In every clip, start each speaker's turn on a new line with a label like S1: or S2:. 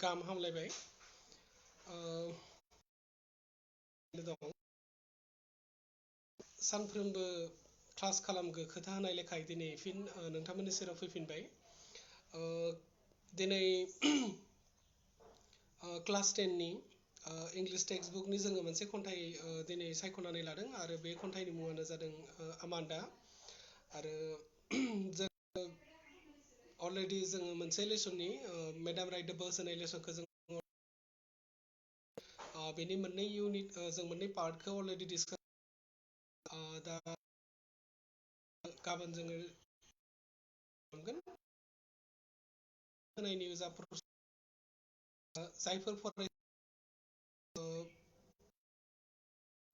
S1: गाहाम हामलायबाय दं सानफ्रोमबो क्लास खालामगो खोथा होनाय लेखाय दिनै फिन नोंथांमोननि सेराव फैफिनबाय दिनै क्लास 10 नि इंलिश टेक्सट बुकनि जोङो मोनसे खन्थाइ दिनै सायख'नानै लादों आरो बे खन्थाइनि मुङानो जादों आमान्दा आरो जों अलरेडि जोङो मोनसे लेसननि मेडाम राइट द बार्स होनाय लेसनखौ जों बेनि मोननै इउनिट जों मोननै पार्टखौ अलरेडि डिसकास दा गाबोन जोङो मोनगोन होनायनि जा जायफोर फराय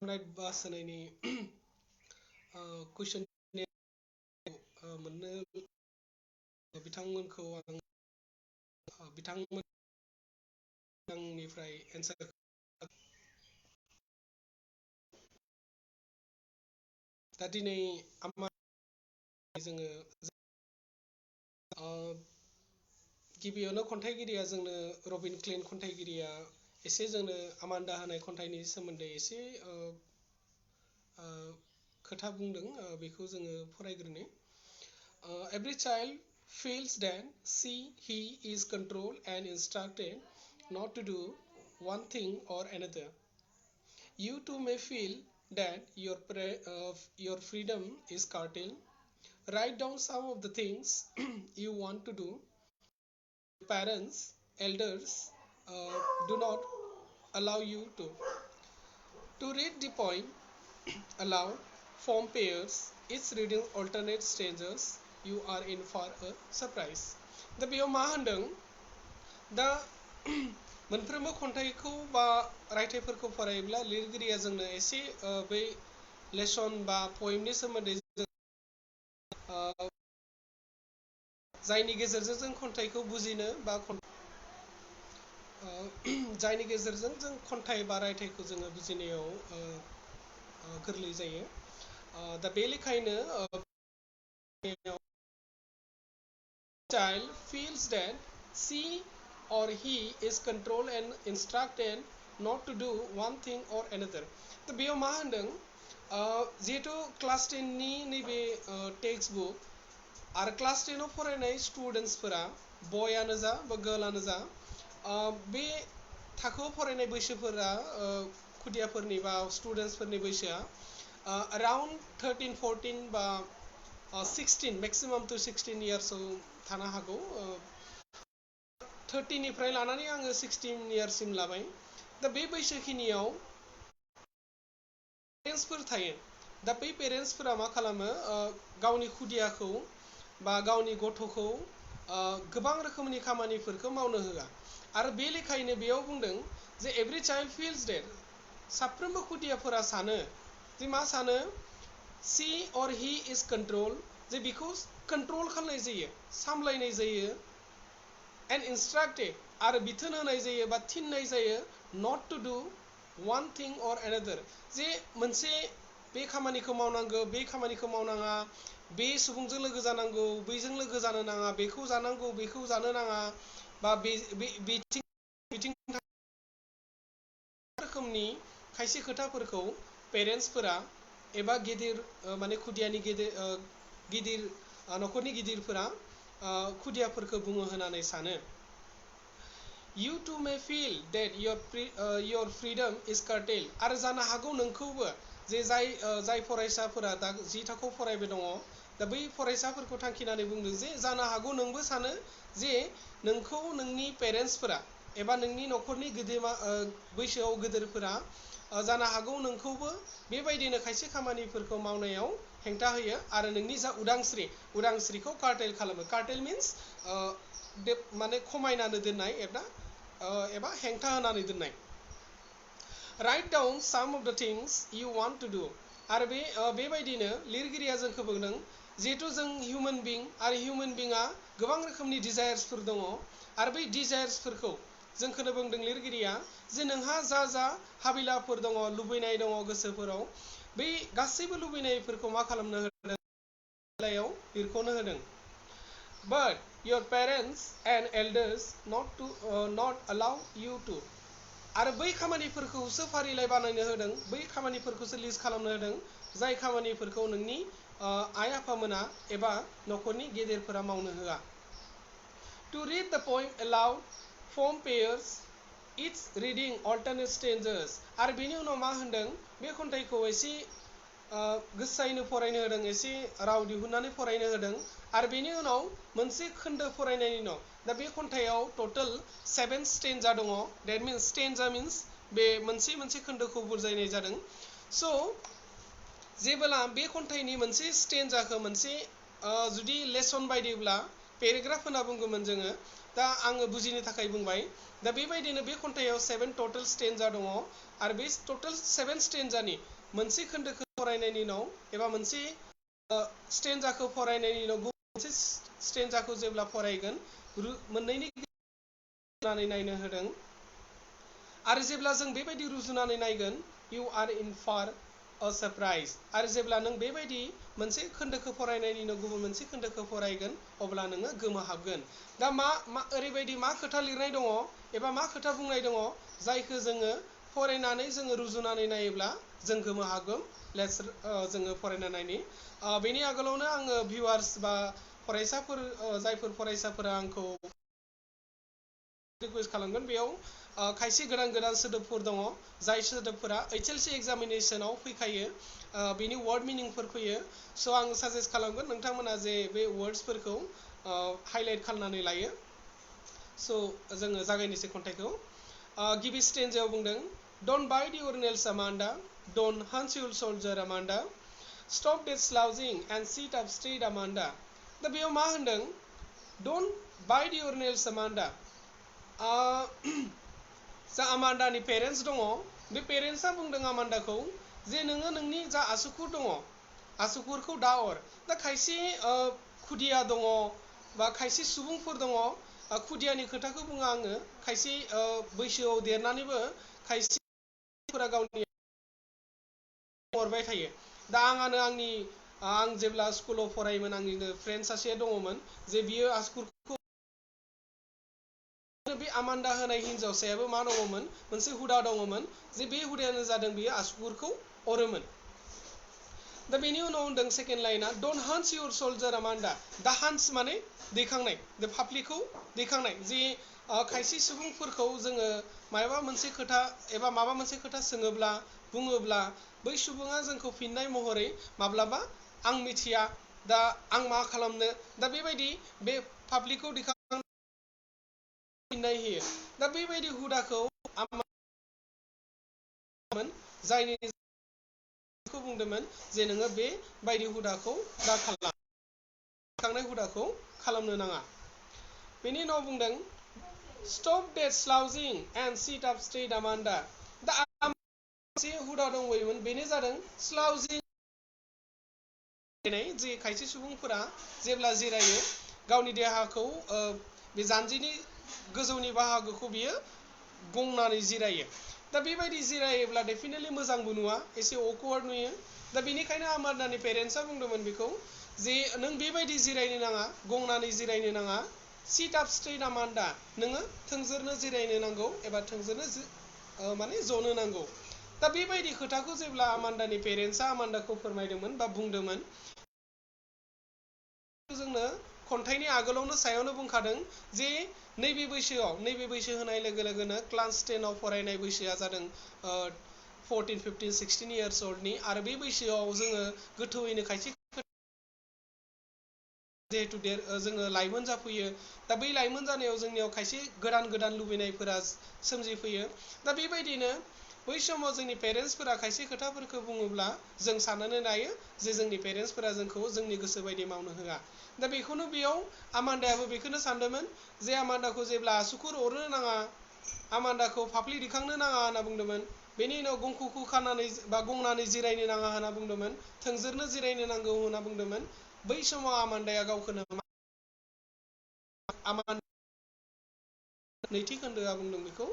S1: राइट बास होनायनि कुइसन मोननो बिथांमोनखौ आं बिथांमोन आंनिफ्राय एन्सार दा दिनै जोङो गिबियावनो खन्थाइगिरिया जोंनो रबिन क्लिन खन्थाइगिरिया एसे जोंनो आमान्दा होनाय खन्थाइनि सोमोन्दै एसे खोथा बुंदों बेखौ जोङो फरायग्रोनि every child feels that he is controlled and instructed not to do one thing or another. You too may feel that your freedom is curtailed. Write down some of the things you want to do. Parents, elders do not allow you to read the poem aloud, form pairs, each reading alternate strangers. You are in for a surprise. दा बेयाव मा होनदों दा मोनफ्रोमबो खन्थाइखौ बा रायथाइफोरखौ फरायोब्ला लिरगिरिया जोंनो एसे बै लेसन बा पएमनि सोमोन्दै जायनि गेजेरजों जों खन्थाइखौ बुजिनो बा जायनि गेजेरजों जों खन्थाइ बा रायथाइखौ जोङो बुजिनायाव गोरलै जायो दा बे लेखायैनो child feels that she or he is controlled and instructed not to do one thing or another. दा बेयाव मा होनदों जिहेथु क्लास 10 नि नैबे टेक्सट बुक आरो क्लास 10 आव फरायनाय स्टुडेन्टसफोरा बयानो जा बा गार्लआनो जा बे थाखोआव फरायनाय बैसोफोरा खुदियाफोरनि बा स्टुडेन्टसफोरनि बैसोआ around 13-14 बा 16 maximum to 16 इयार्सआव थानो हागौ 30 निफ्राय लानानै आङो 16 इयार्ससिम लाबाय दा बे बैसोखिनियाव पेरेन्टसफोर थायो दा बै पेरेन्टसफोरा मा खालामो गावनि खुदियाखौ बा गावनि गथ'खौ गोबां रोखोमनि खामानिफोरखौ मावनो होआ आरो बे लेखायैनो बेयाव बुंदों जे एभ्रि चाइल्ड फिल्स डेट साफ्रोमबो खुदियाफोरा सानो जे मा सानो सी और ही इज कंट्रोल जे बेखौ कंट्रोल खालामनाय जायो सामलायनाय जायो एन्ड इन्स्ट्राक्टेड आरो बिथोन होनाय जायो बा थिननाय जायो नट टु डु one thing or another जे मोनसे बे खामानिखौ मावनांगौ बे खामानिखौ मावनाङा बे सुबुंजों लोगो जानांगौ बैजों लोगो जानो नाङा बेखौ जानांगौ बेखौ जानो नाङा बा बिथिं रोखोमनि खायसे खोथाफोरखौ पेरेन्टसफोरा एबा गिदिर माने खुदियानि गिदिर न'खरनि गिदिरफोरा खुदियाफोरखौ बुङो होननानै सानो You too may feel that your freedom is curtailed आरो जानो हागौ नोंखौबो जे जाय फरायसाफोरा दा 10 थाखोआव फरायबाय दङ दा बै फरायसाफोरखौ थांखिनानै बुंदों जे जानो हागौ नोंबो सानो जे नोंखौ नोंनि पेरेन्टसफोरा एबा नोंनि न'खरनि गेदेमा बैसोआव गिदिरफोरा जानो हागौ नोंखौबो बेबायदिनो खायसे खामानिफोरखौ मावनायाव हेंथा होयो आरो नोंनि जा उदांस्रिखौ कार्टेल खालामो कार्टेल मिन्स माने खमायनानै दोननाय एबा हेंथा होनानै दोननाय राइट डाउन साम अफ द थिंग्स यु वान्ट टु डु आरो बेबायदिनो लिरगिरिया जोंखौ बुंदों जिहेथु जों हिउमेन बिं आरो हिउमेन बिंआ गोबां रोखोमनि डिजायार्सफोर दङ आरो बै डिजायार्सफोरखौ जोंखौनो बुंदों लिरगिरिया जे नोंहा जा हाबिलाफोर दङ लुबैनाय दङ गोसोफोराव बै गासैबो लुबैनायफोरखौ मा खालामनो होदों बेलायाव लिरख'नो होदों but your parents and elders not allow you to. आरो बै खामानिफोरखौसो फारिलाइ बानायनो होदों, बै खामानिफोरखौसो लिस्ट खालामनो होदों जाय खामानिफोरखौ नोंनि आइ आफामोना एबा न'खरनि गेदेरफोरा मावनो होआ. To read the poem aloud, form pairs, each reading alternate stanzas. आरो बेनि उनाव मा होनदों, बे खन्थाइखौ एसे गोसायैनो फरायनो होदों, एसे राव दिहुननानै फरायनो होदों. आरो बेनि उनाव मोनसे खोन्दो फरायनायनि उनाव, दा बे खन्थाइयाव टोटल 7 स्टेन्जा दङ. डेट मिन्स स्टेन्जा मिन्स बे मोनसे मोनसे खोन्दोखौ बुजायनाय जादों. स' जेब्ला बे खन्थाइनि मोनसे स्टेन्जाखौ मोनसे जुदि लेसन बायदिब्ला पेराग्राफ होनना बुंगौमोन जोङो, दा आङो बुजिनो थाखाय बुंबाय. दा बेबायदिनो बे खन्थाइयाव 7 टोटल स्टेन्जा दङ. आरो बे टोटल 7 स्टेन्जानि मोनसे खोन्दोखौ फरायनायनि उनाव एबा मोनसे स्टेन्जाखौ फरायनायनि उनाव गुबुन मोनसे स्टेन्जाखौ जेब्ला फरायगोन, मोननैनि रुजुनानै नायनो होदों. आरो जेब्ला जों बेबायदि रुजुनानै नायगोन, इउ आर इन फार अ सारप्राइज. आरो जेब्ला नों बेबायदि मोनसे खोन्दोखौ फरायनायनि उनाव गुबुन मोनसे खोन्दोखौ फरायगोन, अब्ला नोङो गोमोहाबगोन. दा ओरैबायदि मा खोथा लिरनाय दङ एबा मा खोथा बुंनाय दङ जायखौ जोङो फरायनानै जोङो रुजुनानै नायोब्ला जों गोमोहाबगोन. जोङो फरायना नायनि. बेनि आगोलावनो आङो भिउवार्स बा फरायसाफोर, जायफोर फरायसाफोरा आंखौ रिकुवेस्ट खालामगोन, बेयाव खायसे गोदान गोदान सोदोबफोर दङ जाय सोदोबफोरा HLC एग्जामिनेसनाव फैखायो, बेनि वार्ड मिनिंफोर फैयो. स' आं साजेस्ट खालामगोन नोंथांमोना जे बे वार्ड्सफोरखौ हाइलाइट खालामनानै लायो. स' जोङो जागायनोसै खन्थाइखौ. गिबि स्टेन्जायाव बुंदों, don't bite your nails Amanda, don't hunch your shoulder Amanda, stop that slouching and sit up straight Amanda. दा बेयाव मा होनदों, don't bite your nails Amanda. जा आमान्डानि पेरेन्ट्स दङ, बे पेरेन्ट्सआ बुंदों आमान्डाखौ जे नोङो नोंनि जा आसुगुर दङ, आसुगुरखौ दा अर. दा खायसे खुदिया दङ बा खायसे सुबुंफोर दङ, खुदियानि खोथाखौ बुङा आङो, खायसे बैसोआव देरनानैबो खायसेफोरा गावनि अरबाय थायो. दा आं जेब्ला स्कुलाव फरायोमोन, आंनिनो फ्रेन्ड सासे दङमोन जे बियो आसुगुरखौ, बे आमान्डा होनाय हिन्जावसायाबो मा दङमोन, मोनसे हुदा दङमोन जे बे हुदायानो जादों बियो आसुगुरखौ अरोमोन. दा बेनि उनाव होनदों सेकेन्ड लाइना, डन्ट हान्स युर सोल्जर आमान्डा. दा हान्स माने दैखांनाय, दा फाफ्लिखौ दैखांनाय. जे खायसे सुबुंफोरखौ जोङो माबा मोनसे खोथा एबा माबा मोनसे खोथा सोङोब्ला बुङोब्ला बै सुबुङा जोंखौ फिननाय महरै माब्लाबा आं मिथिया, दा आं मा खालामनो, दा बेबायदि बे फाफ्लिखौ फिननाय होयो. दा बेबायदि हुदाखौ जायनि बुंदोंमोन जे नोङो बेबायदि हुदाखौ दा खालाम, दैखांनाय हुदाखौ खालामनो नाङा. बेनि उनाव बुंदों, stop that slouching and sit up straight Amanda. दा मोनसे हुदा दंबायोमोन, बेनो जादों स्लाउजिं. जे खायसे सुबुंफोरा जेब्ला जिरायो, गावनि देहाखौ बे जानजिनि गोजौनि बाहागोखौ बियो गंनानै जिरायो. दा बेबायदि जिरायोब्ला डेफिनेटलि मोजांबो नुवा, एसे अकवार्ड नुयो. दा बेनिखायनो आमान्डानि पेरेन्ट्सआ बुंदोंमोन बेखौ जे नों बेबायदि जिरायनो नाङा, गंनानै जिरायनो नाङा. सिट आप स्ट्रेट आमान्डा, नोङो थोंजोरनो जिरायनो नांगौ एबा थोंजोरनो माने जनो नांगौ. दा बेबायदि खोथाखौ जेब्ला आमान्डानि पेरेन्ट्सआ आमान्डाखौ फोरमायदोंमोन बा बुंदोंमोन, जोंनो खन्थाइनि आगोलावनो सायावनो बुंखादों जे नैबे बैसो होनाय लोगो लोगोनो क्लास 10आव फरायनाय बैसोआ जादों 14, 15, 16 इयार्स ओल्डनि. आरो बे बैसोआव जोङो गोथौयैनो खायसे जिहेतु जोङो लाइमोन जाफैयो. दा बै लाइमोन जानायाव जोंनियाव खायसे गोदान गोदान लुबैनायफोरा सोमजिफैयो. दा बेबायदिनो बै समाव जोंनि पेरेन्ट्सफोरा खायसे खोथाफोरखौ बुङोब्ला जों साननानै लायो जे जोंनि पेरेन्ट्सफोरा जोंखौ जोंनि गोसो बायदि मावनो होआ. दा बेखौनो बेयाव आमान्डायाबो बेखौनो सानदोंमोन जे आमान्डाखौ जेब्ला आसुगुर अरनो नाङा, आमान्डाखौ फाफ्लि दिखांनो नाङा होनना बुंदोंमोन. बेनि उनाव गंखौ खानानै बा गंनानै जिरायनो नाङा होनना बुंदोंमोन, थोंजोरनो जिरायनो नांगौ होनना बुंदोंमोन. बै समाव आमान्डाया गावखौनो नैथि खोन्दोआ बुंदों बेखौ,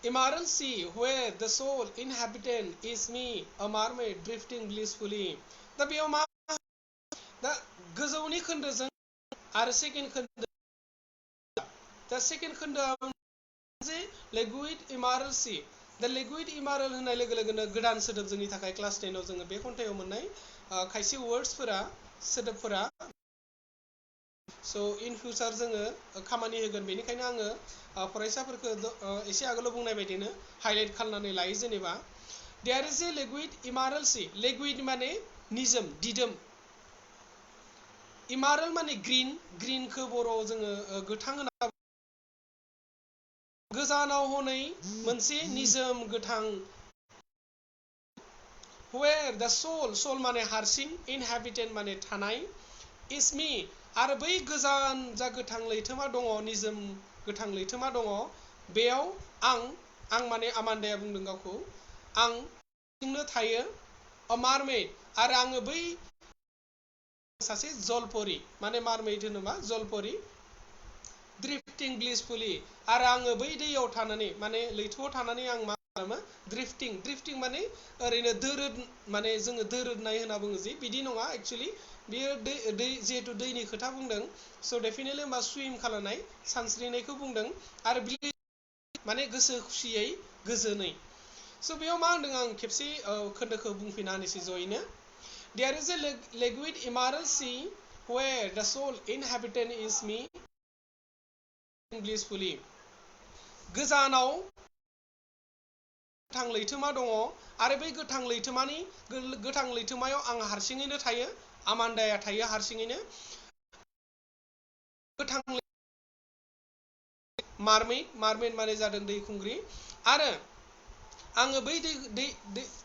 S1: Emerald sea where the sole inhabitant is me, a mermaid drifting blissfully. दा बेयाव मा दा गोजौनि खोन्दोजों आरो सेकेन्ड खोन्दो दा सेकेन्ड खोन्दोआ जे लिकुइड इमारल सी दा लिकुइड इमारल होननाय लोगो लोगोनो गोदान सोदोब जोंनि थाखाय क्लास 10 आव जोङो बे खन्थाइयाव मोननाय खायसे वर्ड्सफोरा सोदोबफोरा इन फिउचार जोङो खामानि होगोन बेनिखायनो आङो फरायसाफोरखौ एसे आगोलाव बुंनाय बायदिनो हाइलाइट खालामनानै लायो जेनेबा there is a liquid emerald sea liquid माने निजोम दिदोम इमारल माने ग्रीनखौ बर'आव जोङो गोथां होनना गोजानाव हनै मोनसे निजोम गोथां where the soul माने हारसिं inhabitant माने थानाय is me आरो बै गोजान जा गोथां लैथोमा दङ निजोम गोथां लैथोमा दङ बेयाव आं माने आमान्दाया बुंदों गावखौ आं सिंनो थायो a mermaid आरो आङो बै सासे जलपरि माने मारमेइड होनोबा जलपरि ड्रिफ्टिं ब्लिसफुली आरो आङो बै दैयाव थानानै माने लैथोआव थानानै आं मा खालामो ड्रिफ्टिं माने ओरैनो दोरोद माने जोङो दोरोदनाय होनना बुङो जे बिदि नङा एक्चुअलि बियो दै जिहेतु दैनि खोथा बुंदों स' डेफिनेटलि मा सुइम खालामनाय सानस्रिनायखौ बुंदों आरो माने गोसो खुसियै गोजोनै स' बेयाव मा होनदों आं खेबसे खोन्दोखौ बुंफिनना होनोसै जयैनो there is a liquid emerald sea where the sole inhabitant is me blissfully गोजानाव गोथां लैथोमा दङ आरो बै गोथां लैथोमायाव आं हारसिङैनो थायो आमान्दाया थायो हारसिङैनो गोथां मारमेइड माने जादों दैखुंग्रि आरो आङो बै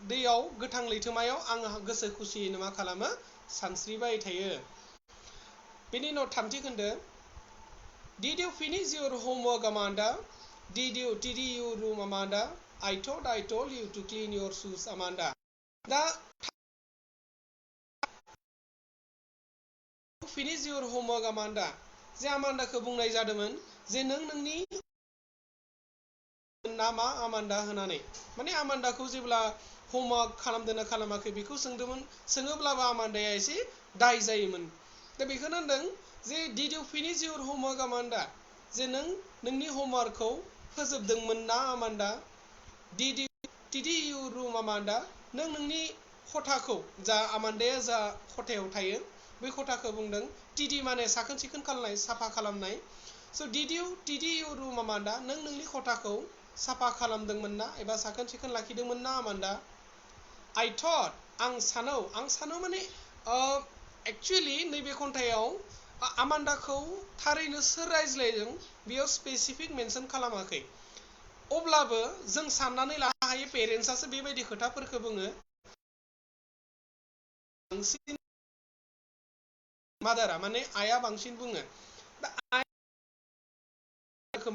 S1: दैयाव गोथां लैथोमायाव आङो गोसो खुसियैनो मा खालामो सानस्रिबाय थायो बेनि उनाव थामथि खोन्दो Did you finish your homework, Amanda? Did you room, Amanda? I told you to clean your shoes, Amanda. दा finish your homework, Amanda. जे आमान्दाखौ बुंनाय जादोंमोन जे नों नोंनि नामा आमान्दा होनानै माने आमान्दाखौ जेब्ला होमवर्क खालामदों ना खालामाखै बेखौ सोङोब्लाबो आमान्दाया एसे दाय जायोमोन दा बेखौनो होनदों जे did you finish your homework आमान्दा जे नों नोंनि होमवर्कखौ फोजोबदोंमोन ना आमान्दा डिड इउ रुम आमान्दा नों नोंनि खथाखौ जा आमान्दाया जा खथायाव थायो बै खथाखौ बुंदों टिडि माने साखोन सिखोन खालामनाय साफा खालामनाय स' डिड इउ रुम आमान्दा नों नोंनि खथाखौ साफा खालामदोंमोन ना एबा साखोन सिखोन लाखिदोंमोन ना आमान्दा आइ थट आं सानो माने एक्चुअलि नैबे खन्थाइयाव आमान्दाखौ थारैनो सोर रायज्लायदों बेयाव स्पेसिफिक मेनसन खालामाखै अब्लाबो जों साननानै लानो हायो पेरेन्टसासो बेबायदि खोथाफोरखौ बुङो बांसिन मादारा माने आइया बांसिन बुङो दा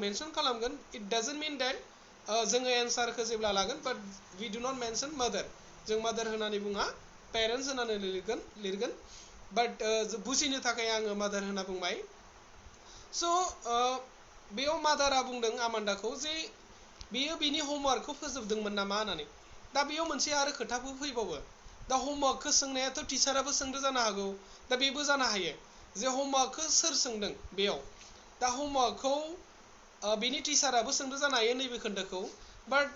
S1: मेनसन खालामगोन इट डाजन्ट मिन डेट जोङो एन्सारखौ जेब्ला लागोन बाट वी डु नट मेनसन मादार जों मादार होननानै बुङा पेरेन्टस होननानै लिरगोन बाट बुजिनो थाखाय आङो मादार होनना बुंबाय स' बेयाव मादारा बुंदों आमान्दाखौ जे बेयो बिनि होमवर्कखौ फोजोबदोंमोन नामा होननानै दा बेयाव मोनसे आरो खोथाबो फैबावो दा होमवर्कखौ सोंनायाथ' टिचाराबो सोंदो जानो हागौ दा बेबो जानो हायो जे होमवर्कखौ सोर सोंदों बेयाव दा होमवर्कखौ बिनि टिचाराबो सोंदो जानो हायो नैबे खोन्दोखौ बाट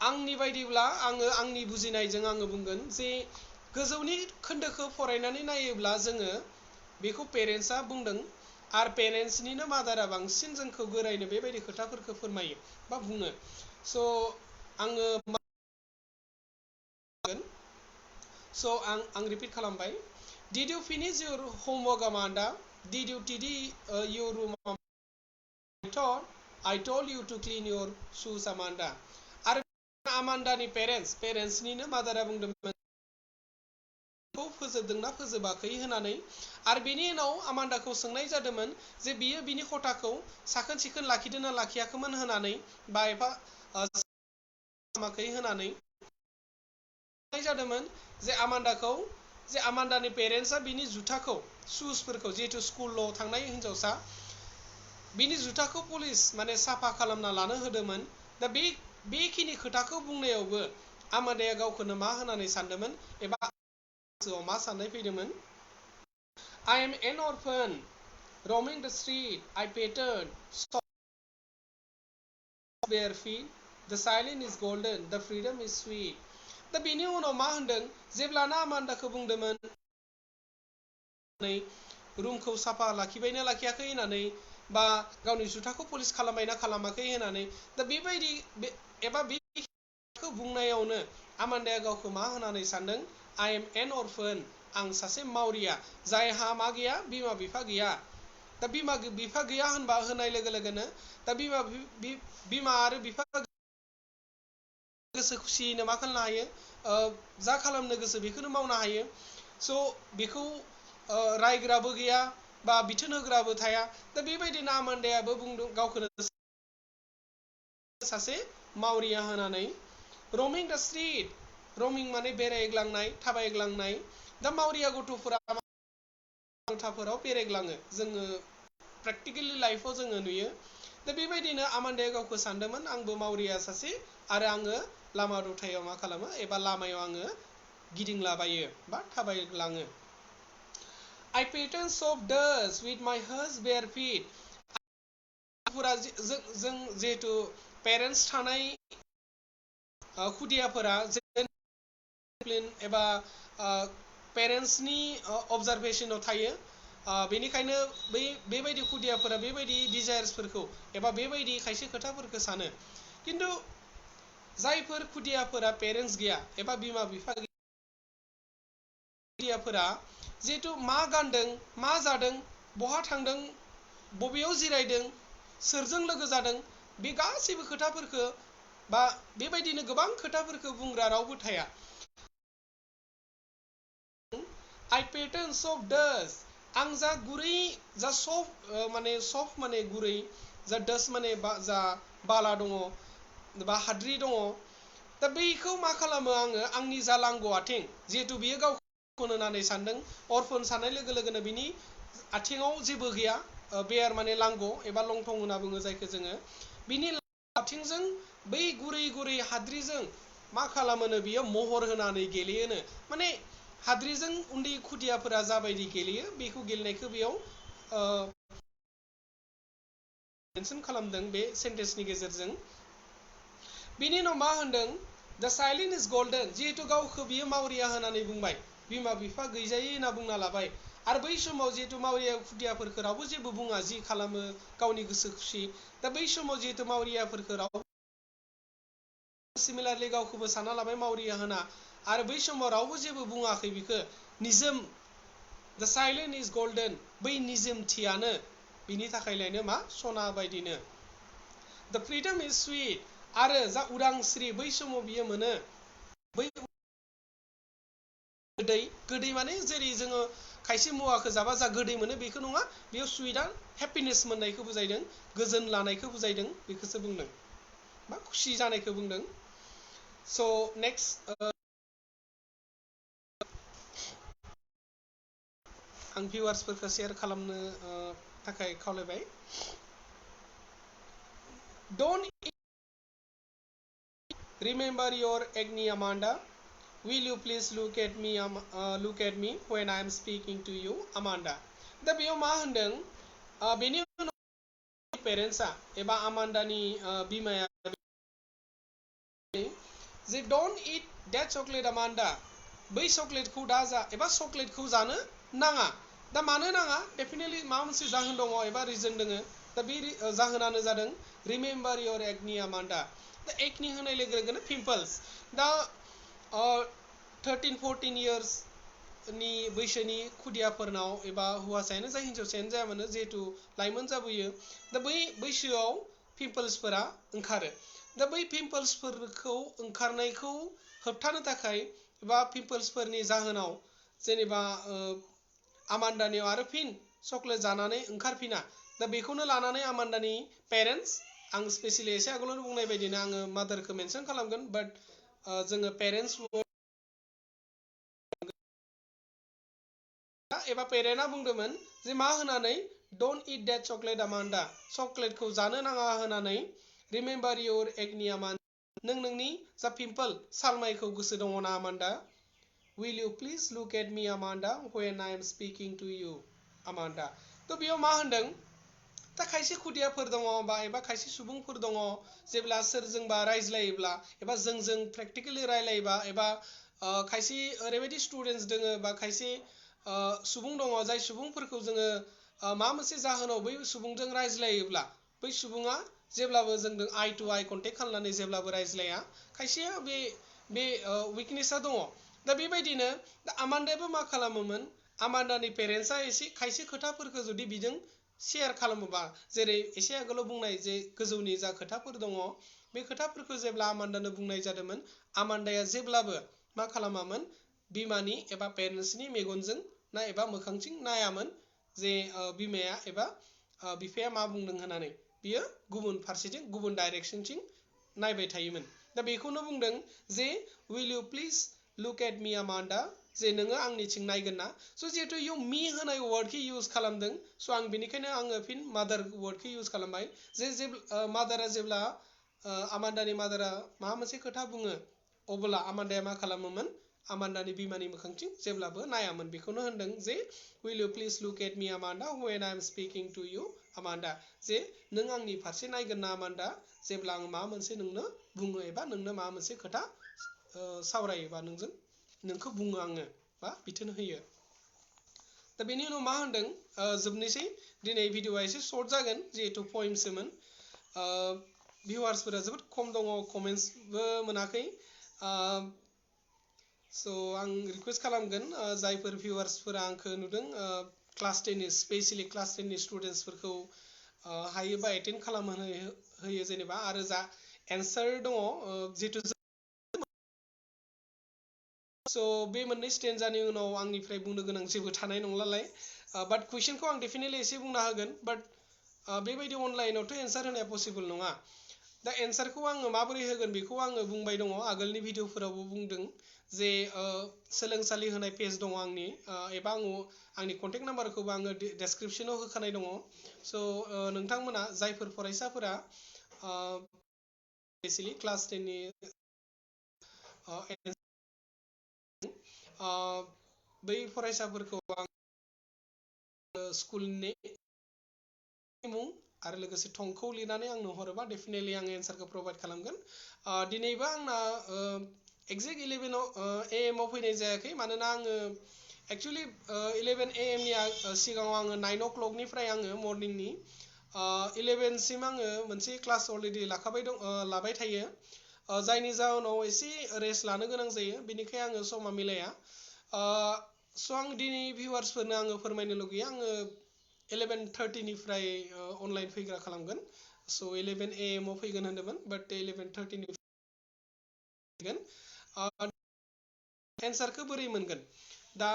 S1: आंनि बायदिब्ला आंनि बुजिनायजों आङो बुंगोन जे गोजौनि खोन्दोखौ फरायनानै नायोब्ला जोङो बेखौ पेरेन्टसा बुंदों आरो पेरेन्टसनिनो मादारा बांसिन जोंखौ गोरायनो बेबायदि खोथाफोरखौ फोरमायो बा बुङो स' आङो स' आं रिपिट खालामबाय did you finish your homework Amanda did you tidy your room I told you to clean your shoes, Amanda. आरो आमान्दानि पेरेन्टसनिनो मादारा बुंदोंमोन फोजोबदोंना फोजोबाखै होननानै आरो बेनि उनाव आमान्दाखौ सोंनाय जादोंमोन जे बियो बिनि खथाखौ साखोन सिखोन लाखिदों ना लाखियाखैमोन होननानै बा एबा खालामाखै होननानै जादोंमोन जे आमान्दानि पेरेन्टसा बिनि जुथाखौ शुजफोरखौ जिहेतु स्कुलाव थांनाय हिनजावसा बिनि जुथाखौ पुलिस माने साफा खालामना लानो होदोंमोन दा बेखिनि खोथाखौ बुंनायावबो आमान्दाया गावखौनो मा होननानै सानदोंमोन एबा गोसोआव मा साननाय फैदोंमोन? I am an orphan roaming the street. I patterned soft bare feet. The silence is golden. The freedom is sweet. दा बेनि उनाव मा होनदों? जेब्लाना आमान्डाखौ बुंदोंमोन रुमखौ साफा लाखिबायना लाखियाखै होननानै बा गावनि जुथाखौ पलिश खालामबायना खालामाखै होननानै दा बेबायदि एबा बेखौ बुंनायावनो आमान्डाया गावखौ मा होननानै सानदों? I am an orphan. आं सासे मावरिया जायहा मा गैया? बिमा बिफा गैया। दा बिमा बिफा गैया होनबा होनाय लोगो लोगोनो दा बिमा आरो बिफा गोसो खुसियैनो मा खालामनो हायो? जा खालामनो गोसो बेखौनो मावनो हायो। स' बेखौ रायग्राबो गैया बा बिथोन होग्राबो थाया। दा बेबायदिनो आमान्डायाबो बुंदों गावखौनो सासे मावरिया होननानै। रमिं द स्ट्रीट, रमिं माने बेरायग्लांनाय, थाबायग्लांनाय। दा मावरिया गथ'फोरा थाफोराव बेरायग्लाङो, जोङो प्रेक्टिकेलि लाइफआव जोङो नुयो। दा बेबायदिनो आमान्डाया गावखौ सानदोंमोन आंबो मावरिया सासे आरो आङो लामा दथायाव मा खालामो एबा लामायाव आङो गिदिंलाबायो बा थाबायग्लाङो। I pattern soft dust with my hers bare feet. जों जिहेतु पेरेन्टस थानाय खुदियाफोरा एबा पेरेन्टसनि अबजारभेसनाव थायो। बेनिखायनो बेबायदि खुदियाफोरा बेबायदि डिजायार्सफोरखौ एबा बेबायदि खायसे खोथाफोरखौ सानो। खिन्थु जायफोर खुदियाफोरा पेरेन्टस गैया एबा बिमा बिफा गैया खुदियाफोरा जिहेतु मा गानदों, मा जादों, बहा थांदों, बबेयाव जिरायदों, सोरजों लोगो जादों, बे गासैबो खोथाफोरखौ बा बेबायदिनो गोबां खोथाफोरखौ बुंग्रा रावबो थाया। I pattern soft dust. आं जा गुरै जा सफ्ट माने गुरै, जा डस्ट माने जा बाला दङ बा हाद्रि दङ, दा बैखौ मा खालामो आङो आंनि जा लांगौ आथिं, जिहेतु बियो गावखौनो होननानै सानदों। अरफन साननाय लोगो लोगोनो बिनि आथिङाव जेबो गैया, बेयार माने लांगौ एबा लंथं होनना बुङो जायखौ जोङो। बिनि आथिंजों बै गुरै गुरै हाद्रिजों मा खालामोनो बियो महर होनानै गेलेयोनो। माने हाद्रिजों उन्दै खुदियाफोरा जाबायदि गेलेयो बेखौ गेलेनायखौ बेयाव मेनसन खालामदों बे सेन्टेन्सनि गेजेरजों। बिनि उनाव मा होनदों? द साइलेन्स इज गोल्डेन। जिहेतु गावखौ बियो मावरिया होननानै बुंबाय, बिमा बिफा गैजायै होनना बुंना लाबाय, आरो बै समाव जिहेतु मावरिया खुदियाफोरखौ रावबो जेबो बुङा, जि खालामो गावनि गोसो खुसि। दा बै समाव जिहेतु मावरियाफोरखौ रावबो सिमिलारलि गावखौबो सानना लाबाय मावरिया होना, आरो बै समाव रावबो जेबो बुङाखै बिखौ। निजोम, द साइलेन्स इज गोल्डेन, बै निजोमथियानो बिनि थाखायलायनो मा सना बायदिनो। द फ्रिडम इज स्वीट, आरो जा उदांस्रि बै समाव बियो मोनो, बै गोदै माने जेरै जोङो खायसे मुवाखौ जाबा जा गोदै मोनो बेखौ नङा, बेयाव स्वीटआ हेपिनेस मोननायखौ बुजायदों, गोजोन लानायखौ बुजायदों, बेखौसो बुंदों बा खुसि जानायखौ बुंदों। स' नेक्स्ट आं भिउवार्सफोरखौ शेयार खालामनो थाखाय खावलायबाय। Don't remember your agony, Amanda. Will you please look at me when I am speaking to you, Amanda. दा बेयाव मा होनदों? बेनि उनाव पेरेन्टसा एबा आमान्डानि बिमाया जे डोंट इट दैट चकलेट आमान्डा, बै चकलेटखौ दा जा एबा चकलेटखौ जानो नाङा। दा मानो नाङा? डेफिनेटलि माबा मोनसे जाहोन दङ एबा रिजन दङ। दा बे जाहोनानो जादों रिमेम्बार योर एक्नि आमान्डा। दा एक्नि होनाय लोगो लोगोनो पिम्पल्स। दा 13-14 इयार्सनि बैसोनि खुदियाफोरनाव एबा हौवासायानो जा हिन्जावसायानो जाया मानो जिहेतु लाइमोन जाबोयो, दा बै बैसोआव पिम्पल्सफोरा ओंखारो। दा बै पिम्पल्सफोरखौ ओंखारनायखौ होबथानो थाखाय एबा पिम्पल्सफोरनि जाहोनाव जेनेबा आमान्डानियाव आरो फिन चकलेट जानानै ओंखारफिना, दा बेखौनो लानानै आमान्डानि पेरेन्टस, आं स्पेसियलि एसे आगोलावनो बुंनाय बायदिनो आङो मादारखौ मेनसन खालामगोन, बाट जोङो पेरेन्टस एबा पेरेन्टआ बुंदोंमोन जे मा होनानै डोंट इट दैट चकलेट आमान्डा, चकलेटखौ जानो नाङा होनानै रिमेम्बार योर एक्नि आमान्डा, नों नोंनि जा पिम्पल सालमायखौ गोसो दङ ना आमान्डा? will you please look at me Amanda when I am speaking to you Amanda थ' बेयाव मा होनदों दा खायसे खुदियाफोर दङ बा एबा खायसे सुबुंफोर दङ जेब्ला सोरजोंबा रायज्लायोब्ला एबा जोंजों प्रेक्टिकेलि रायलायोबा एबा खायसे ओरैबायदि स्टुडेन्टस दोङो बा खायसे सुबुं दङ जाय सुबुंफोरखौ जोङो माबा मोनसे जाहोनाव बै सुबुंजों रायज्लायोब्ला बै सुबुङा जेब्लाबो जोंजों आइ टु आइ कन्टेक्ट खालामनानै जेब्लाबो रायज्लाया खायसेया बे उइकनेसा दङ दा बेबायदिनो आमान्दायाबो मा खालामोमोन आमान्दानि पेरेन्टसा एसे खायसे खोथाफोरखौ जुदि बिजों शेयार खालामोबा जेरै एसे आगोलाव बुंनाय जे गोजौनि जा खोथाफोर दङ बे खोथाफोरखौ जेब्ला आमान्दानो बुंनाय जादोंमोन आमान्दाया जेब्लाबो मा खालामामोन बिमानि एबा पेरेन्ट्सनि मेगनजों ना एबा मोखांथिं नायामोन जे बिमाया एबा बिफाया मा बुंदों होननानै बियो गुबुन फारसेथिं गुबुन डाइरेक्सनथिं नायबाय थायोमोन दा बेखौनो बुंदों जे will you please look at me Amanda जे नोङो आंनिथिं नायगोन ना स' जिहेतु इयाव मी होनाय वार्डखौ इउज खालामदों स' आं बेनिखायनो आङो फिन मादार वार्डखौ इउज खालामबाय जे मादारा जेब्ला आमान्दानि मादारा माबा मोनसे खोथा बुङो अब्ला आमान्दाया मा खालामोमोन आमान्दानि बिमानि मोखांथिं जेब्लाबो नायामोन बेखौनो होनदों जे will you please look at me Amanda when I am speaking to you Amanda जे नों आंनि फारसे नायगोन ना आमान्दा जेब्ला आं माबा मोनसे नोंनो बुङो एबा नोंनो माबा मोनसे खोथा सावरायोबा नोंखौ बुङो आङो बा बिथोन होयो दा बेनि उनाव मा होनदों जोबनोसै दिनै भिडिअआ एसे सर्ट जागोन जिहेतु पएमसोमोन भिउवार्सफोरा जोबोद खम दङ कमेन्ट्सबो मोनाखै स' आं रिकुवेस्ट खालामगोन जायफोर भिउवार्सफोरा आंखौ नुदों क्लास 10 स्पेसियेलि क्लास 10 नि स्टुडेन्टसफोरखौ हायोबा एटेन्ड खालामहोनो होयो जेनेबा आरो जा एन्सार दङ जिहेतु स' बे मोननै स्टेन्जानि उनाव आंनिफ्राय बुंनो गोनां जेबो थानाय नंलालाय बाट कुइसनखौ आं डेफिनेटलि एसे बुंना होगोन बाट बेबायदि अनलाइनावथ' एन्सार होनाया पसिबल नङा दा एन्सारखौ आङो माबोरै होगोन बेखौ आङो बुंबाय दङ आगोलनि भिडिअफोरावबो बुंदों जे सोलोंसालि होनाय पेज दङ आंनि एबा आंनि कन्टेक्ट नाम्बारखौबो आङो डेसक्रिपसनाव होखानाय दङ स' नोंथांमोना जायफोर फरायसाफोरा स्पेसियेलि क्लास 10 नि बै फरायसाफोरखौ आं स्कुलनि मुं आरो लोगोसे थंखौ लिरनानै आंनो हरोबा डेफिनेटलि आं एन्सारखौ प्रभाइड खालामगोन दिनैबो आंना एक्जेक्ट 11 AM आव फैनाय जायाखै मानोना आङो एक्चुअलि 11 AM नि सिगाङाव आङो 9 o'clockनिफ्राय आङो मर्निंनि 11 सिम आङो मोनसे क्लास अलरेडि लाबाय थायो जायनि जाहोनाव एसे रेस्ट लानो गोनां जायो बेनिखाय आङो समा मिलाया स' आं दिनै भिउवार्सफोरनो आङो फोरमायनो लुगैयो आङो 11:30 निफ्राय अनलाइन फैग्रा खालामगोन स' 11 AM आव फैगोन होनदोंमोन बाट 11:30 निफ्राय फैगोन एन्सारखौ बोरै मोनगोन दा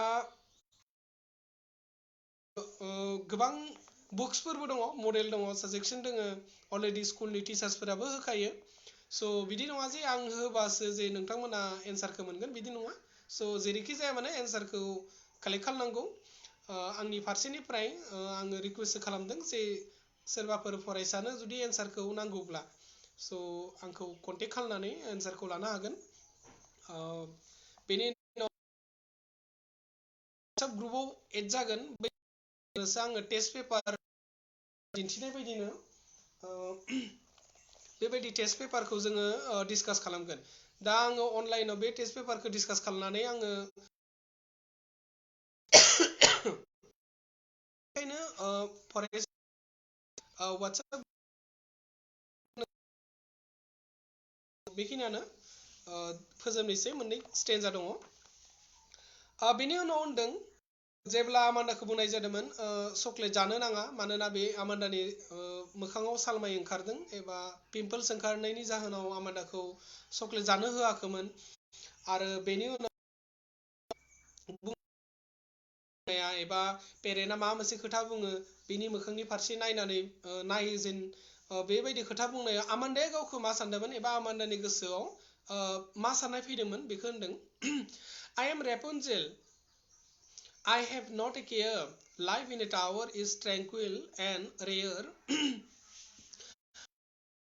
S1: गोबां बुक्सफोरबो दङ मडेल दङ साजेक्सन दङ अलरेडि स्कुलनि टिचार्सफोराबो होखायो स' बिदि नङा जे आं होबासो जे नोंथांमोना एन्सारखौ मोनगोन बिदि नङा स' जेरैखि जाया माने एन्सारखौ कालेक्ट खालामनांगौ आंनि फारसेनिफ्राय आङो रिकुवेस्ट खालामदों जे सोरबाफोर फरायसानो जुदि एन्सारखौ नांगौब्ला स' आंखौ कन्टेक्ट खालामनानै एन्सारखौ लानो हागोन बेनि उनाव वाट्सएप ग्रुपाव एड जागोन बैसो आङो टेस्ट पेपार दिन्थिनाय बायदिनो बेबायदि टेस्ट पेपारखौ जोङो डिसकास खालामगोन दा आङो अनलाइनाव बे टेस्ट पेपारखौ डिसकास खालामनानै आङो बेखायनो फरायसा वाट्सएप बेखिनियानो फोजोबनोसै मोननै स्टेन्जा दङ बेनि उनाव होनदों जेब्ला आमान्दाखौ बुंनाय जादोंमोन चक्लेट जानो नाङा मानोना बे आमान्दानि मोखाङाव सालमाय ओंखारदों एबा पिम्पल्स ओंखारनायनि जाहोनाव आमान्दाखौ चक्लेट जानो होआखैमोन आरो बेनि उनाव एबा पेरेन्टआ माबा मोनसे खोथा बुङो बिनि मोखांनि फारसे नायनानै नायो जेन बेबायदि खोथा बुंनायाव आमान्दाया गावखौ मा सानदोंमोन एबा आमान्दानि गोसोआव मा साननाय फैदोंमोन बेखौ होनदों I am Rapunzel. I have not a care. Life in a tower is tranquil and rare.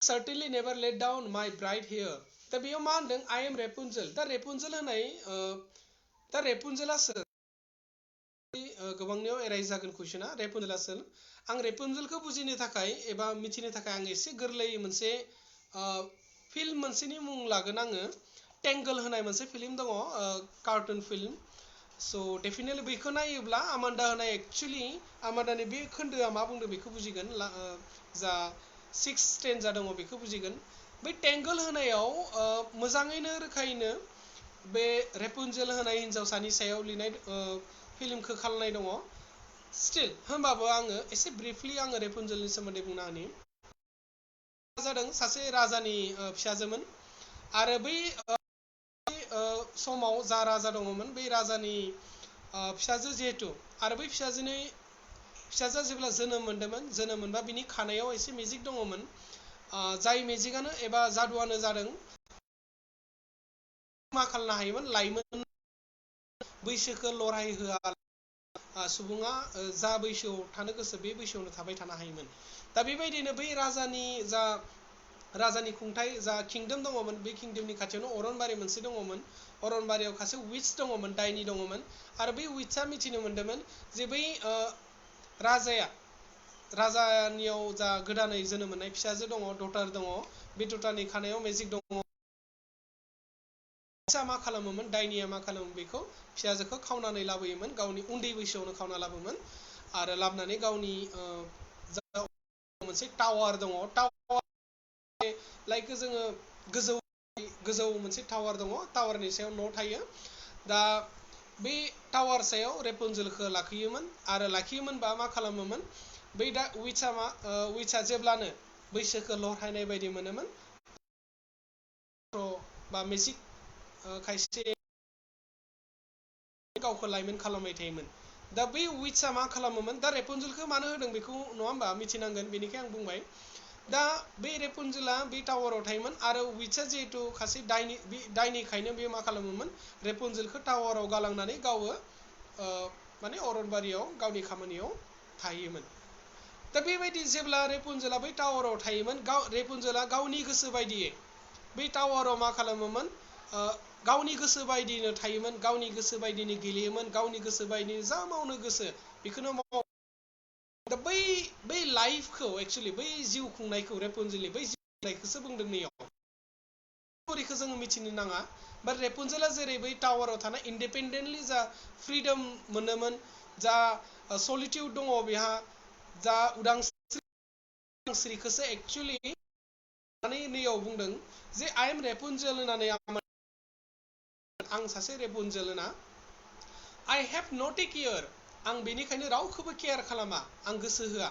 S1: Certainly never let down my bright hair. दा बेयाव मा होनदों I am Rapunzel. दा Rapunzel होनाय दा रेपुनजेला सोर? गोबांनियाव एराय जागोन कुइसना रेपुनजेला सोर? आं रेपुनजेलखौ बुजिनो थाखाय एबा मिथिनो थाखाय आं एसे गोरलै मोनसे फिल्म मोनसेनि मुं लागोन आङो। टेंगल होनाय मोनसे फिल्म दङ, कार्टुन फिल्म। स' डेफिनेटलि बेखौ नायोब्ला आमान्डा होनाय एक्चुअलि आमान्डानि बे खोन्दोआ मा बुंदों बेखौ बुजिगोन, जा 6 स्टेन्जा दङ बेखौ बुजिगोन। बै टेंगल होनायाव मोजाङैनो रोखायैनो बे रेपुनजेल होनाय हिन्जावसानि सायाव लिरनाय फिल्मखौ खालामनाय दङ। स्टिल होमबाबो आङो एसे ब्रिफलि आङो रेपुनजेलनि सोमोन्दै बुंना होनि। जादों सासे राजानि फिसाजोमोन आरो बै समाव जा राजा दङमोन बै राजानि फिसाजो जिहेतु, आरो बै फिसाजोआ जेब्ला जोनोम मोनदोंमोन, जोनोम मोनबा बिनि खानायाव एसे मेजिक दङमोन, जाय मेजिकआनो एबा जादुआनो जादों मा खालामनो हायोमोन, लाइमोन बैसोखौ लराय होआ सुबुङा जा बैसोआव थानो गोसो बे बैसोआवनो थाबाय थानो हायोमोन। दा बेबायदिनो बै राजानि खुंथाय जा किंडम दङमोन, बे किंडमनि खाथियावनो अरनबारि मोनसे दङमोन। अरनबारियाव सासे विच दङमोन, डाइनि दङमोन, आरो बै विचआ मिथिनो मोन्दोंमोन जे बै राजानियाव जा गोदानै जोनोम मोननाय फिसाजो दङ, डटार दङ, बे डटारनि खानायाव मेजिक दङ। मा खालामोमोन, डाइनिया मा खालामोमोन, बेखौ फिसाजोखौ खावनानै लाबोयोमोन, गावनि उन्दै बैसोआवनो खावना लाबोयोमोन आरो लाबोनानै गावनि मोनसे टावार दङ, टावार लाइक जोङो गोजौ मोनसे टावार दङ, टावारनि सायाव न' थायो। दा बे टावार सायाव रेपुनजेलखौ लाखियोमोन आरो लाखियोमोनबा मा खालामोमोन, बै दा विचआ जेब्लानो बैसोखौ लरहायनाय बायदि मोनोमोन बा मेजिक खायसे गावखौ लाइमोन खालामबाय थायोमोन। दा बै विचआ मा खालामोमोन, दा रेपुनजेलखौ मानो होदों बेखौ नङा होमबा मिथिनांगोन, बेनिखाय आं बुंबाय। दा बे रेपुनजेला बे टावाराव थायोमोन आरो विचआ जिहेतु सासे डाइनिखायनो बे मा खालामोमोन, रेपुनजेलखौ टावाराव गालांनानै गावो माने अरनबारियाव गावनि खामानियाव थाहैयोमोन। दा बेबायदि जेब्ला रेपुनजेला बै टावाराव थायोमोन, रेपुनजेला गावनि गोसो बायदियै बै टावाराव मा खालामोमोन, गावनि गोसो बायदिनो थायोमोन, गावनि गोसो बायदिनो गेलेयोमोन, गावनि गोसो बायदिनो जा मावनो गोसो बेखौनो माव। दा बै लाइफखौ एक्चुअलि बै जिउ खुंनायखौ रेपुनजेलनि बै जिउ खुंनायखौसो बुंदों नैयाव। स्ट'रिखौ जोङो मिथिनो नाङा, बाट रेपुनजेला जेरै बै टावाराव थाना इन्डिपेन्डेन्टलि जा फ्रिडम मोनोमोन, जा सलिटिउड दङ बेहा, जा उदांस्रिखौसो एक्चुअलि नैयाव बुंदों जे आइ एम रेपुनजेल होननानै, आं सासे रेपुनजेल होना, आइ हेभ नट ए केयार, आं बेनिखायनो रावखौबो केयार खालामा, आं गोसो होआ।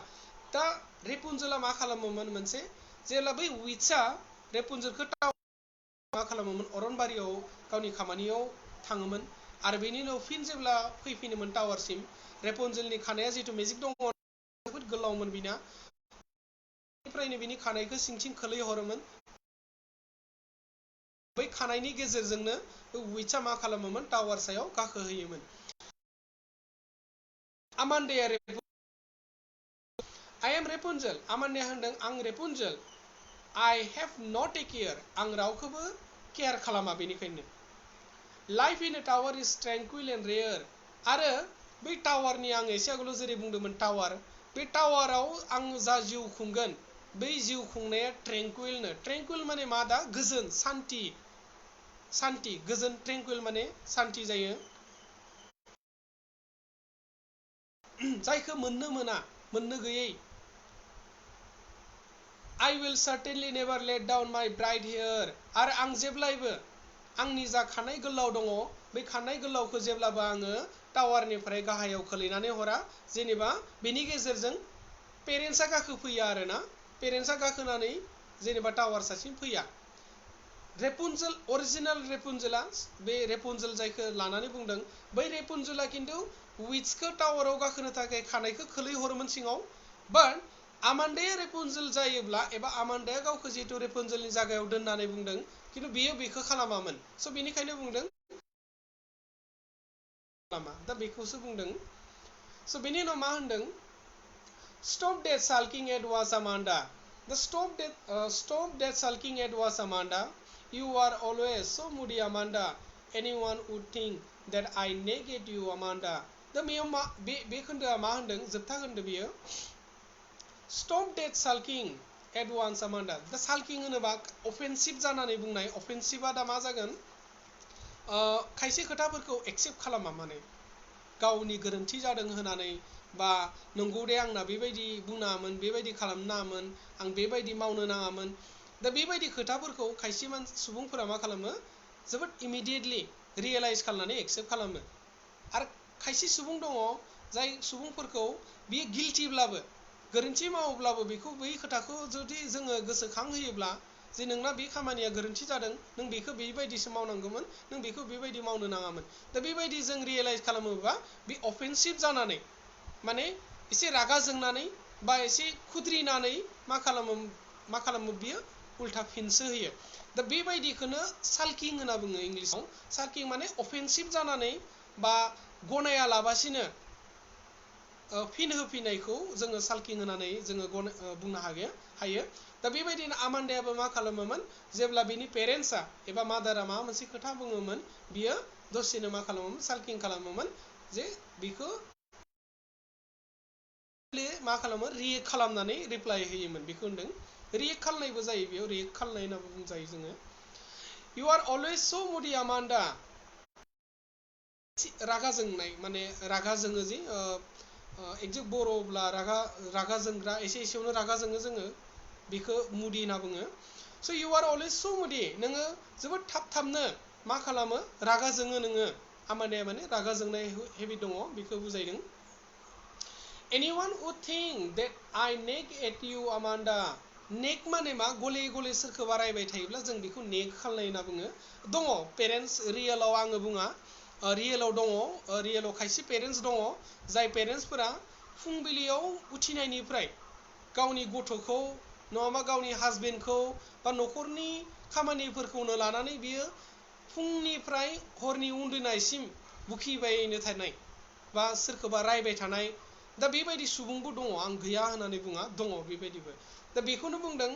S1: दा रेपुनजेला मा खालामोमोन, मोनसे जेब्ला बै विचआ रेपुनजेलखौ मा खालामोमोन, अरनबारियाव गावनि खामानियाव थाङोमोन आरो बेनि उनाव फिन जेब्ला फैफिनोमोन टावारसिम, रेपुनजेलनि खानाया जिहेतु मेजिक दङ, जोबोद गोलावमोन बिना, बेनिफ्रायनो बिनि खानायखौ सिंथिं खोलैहरोमोन। बै खानायनि गेजेरजोंनो विचआ मा खालामोमोन, टावार सायाव गाखोहोयोमोन। आमान्डाया आइ एम रेपुनजेल, आमान्डाया होनदों आं रेपुनजेल, आइ हेभ नट ए केयार, आं रावखौबो केयार खालामा बेनिखायनो। Life in a tower is tranquil and rare, आरो बै टावारनि आं एसे आगोलाव जेरै बुंदोंमोन टावार, बे टावाराव आं जा जिउ खुंगोन बै जिउ खुंनाया ट्रेंकुइलनो। ट्रेंकुइल माने मा, दा गोजोन, सान्ति, गोजोन, ट्रेंकुइल माने सान्ति जायो, जायखौ मोननो मोना, मोननो गैयै। I will certainly never let down my bright hair, आरो आं जेब्लायबो आंनि जा खानाय गोलाव दङ बे खानाय गोलावखौ जेब्लाबो आङो टावारनिफ्राय गाहायाव खोलैनानै हरा, जेनेबा बेनि गेजेरजों पेरेन्टसा गाखोफैया आरोना, पेरेन्टसा गाखोनानै जेनेबा टावार सासिम फैया। रेपुनजेल, अरिजिनेल रेपुनजेला, बे रेपुनजेल जायखौ लानानै बुंदों, बै रेपुनजेला खिन्थु विचखौ टावाराव गाखोनो थाखाय खानायखौ खोलैहरोमोन सिङाव, बाट आमान्डाया रेपुनजेल जायोब्ला, एबा आमान्डाया गावखौ जिहेतु रेपुनजेलनि जायगायाव दोननानै बुंदों, खिन्थु बियो बेखौ खालामामोन, स' बेनिखायनो बुंदों खालामा, दा बेखौसो बुंदों। स' बेनि उनाव मा होनदों, stop that sulking at was Amanda, the stop that sulking at was Amanda, you are always so moody Amanda, anyone would think that I negate you Amanda दा बेयाव मा बे खोन्दोआ मा होनदों जोबथा खोन्दो बियो stop that sulking at once Amanda दा sulking होनोबा अफेन्सिभ जानानै बुंनाय अफेन्सिभा दा मा जागोन खायसे खोथाफोरखौ एक्सेप्ट खालामा माने गावनि गोरोन्थि जादों होननानै बा नंगौ दे आंना बेबायदि बुंनाङामोन बेबायदि खालामनो नाङामोन आं बेबायदि मावनो नाङामोन दा बेबायदि खोथाफोरखौ खायसे सुबुंफोरा मा खालामो जोबोद इमिडियेटलि रियेलाइज खालामनानै एक्सेप्ट खालामो आरो खायसे सुबुं दङ जाय सुबुंफोरखौ बियो गिल्टिब्लाबो गोरोन्थि मावोब्लाबो बेखौ बै खोथाखौ जुदि जोङो गोसोखांहोयोब्ला जे नोंना बे खामानिया गोरोन्थि जादों नों बेखौ बेबायदिसो मावनांगौमोन नों बेखौ बेबायदि मावनो नाङामोन दा बेबायदि जों रियेलाइज खालामोबा बे अफेन्सिभ जानानै माने एसे रागा जोंनानै बा एसे खुद्रिनानै मा खालामो बियो उल्था फिनसो होयो दा बेबायदिखौनो साल्किं होनना बुङो इंलिसाव साल्किं माने अफेन्सिभ जानानै बा गनायालाबासिनो फिन होफिननायखौ जोङो साल्किं होननानै जोङो बुंनो हायो दा बेबायदिनो आमान्दायाबो मा खालामोमोन जेब्ला बिनि पेरेन्ट्सआ एबा मादारा माबा मोनसे खोथा बुङोमोन बियो दसेनो मा खालामोमोन साल्किं खालामोमोन जे बिखौ मा खालामो रिएक्ट खालामनानै रिप्लाइ होयोमोन बेखौ होनदों रिएक्ट खालामनायबो जायो बेयाव रिएक्ट खालामनाय होनना बुंजायो जोङो You are always so moody Amanda रागा जोंनाय माने रागा जोङो जे एक्जेक्ट बर'ब्ला रागा जोंग्रा एसेयावनो रागा जोङो जोङो बेखौ मुडी होनना बुङो स' you are always so moody नोङो जोबोद थाबनो मा खालामो रागा जोङो नोङो आमान्दाया माने रागा जोंनाय हेबिट दङ बेखौ बुजायदों Anyone would think that I nag at you Amanda नेक माने मा गले गले सोरखौबा रायबाय थायोब्ला जों बेखौ नेक खालामनाय होनना बुङो दङ पेरेन्ट्स रियेलाव आङो बुङा रियेलाव दङ रियेलाव खायसे पेरेन्ट्स दङ जाय पेरेन्ट्सफोरा फुंबिलियाव उथिनायनिफ्राय गावनि गथ'खौ नङाबा गावनि हासबेन्डखौ बा न'खरनि खामानिफोरखौनो लानानै बियो फुंनिफ्राय हरनि उन्दुनायसिम बुखिबायनो थानाय बा सोरखौबा रायबाय थानाय दा बेबायदि सुबुंबो दङ आं गैया होननानै बुङा दङ बेबायदिबो दा बेखौनो बुंदों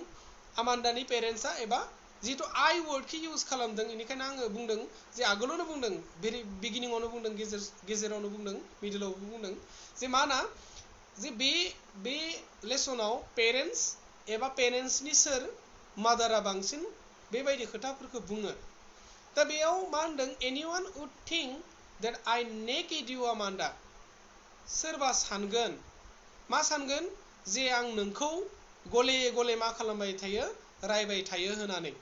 S1: आमान्दानि पेरेन्ट्सआ एबा जिहेतु आइ वर्डखौ इउज खालामदों बेनिखायनो आङो बुंदों जे आगोलावनो बुंदों भेरि बिगिनिङावनो बुंदों गेजेरावनो बुंदों मिडिलावबो बुंदों जे मा ना जे बे लेसनाव पेरेन्ट्स एबा पेरेन्ट्सनि सोर मादारा बांसिन बेबायदि खोथाफोरखौ बुङो दा बेयाव मा होनदों anyone wood think that I naked you Amanda सोरबा सानगोन मा सानगोन जे आं नोंखौ गले गले मा खालामबाय थायो रायबाय थायो होननानै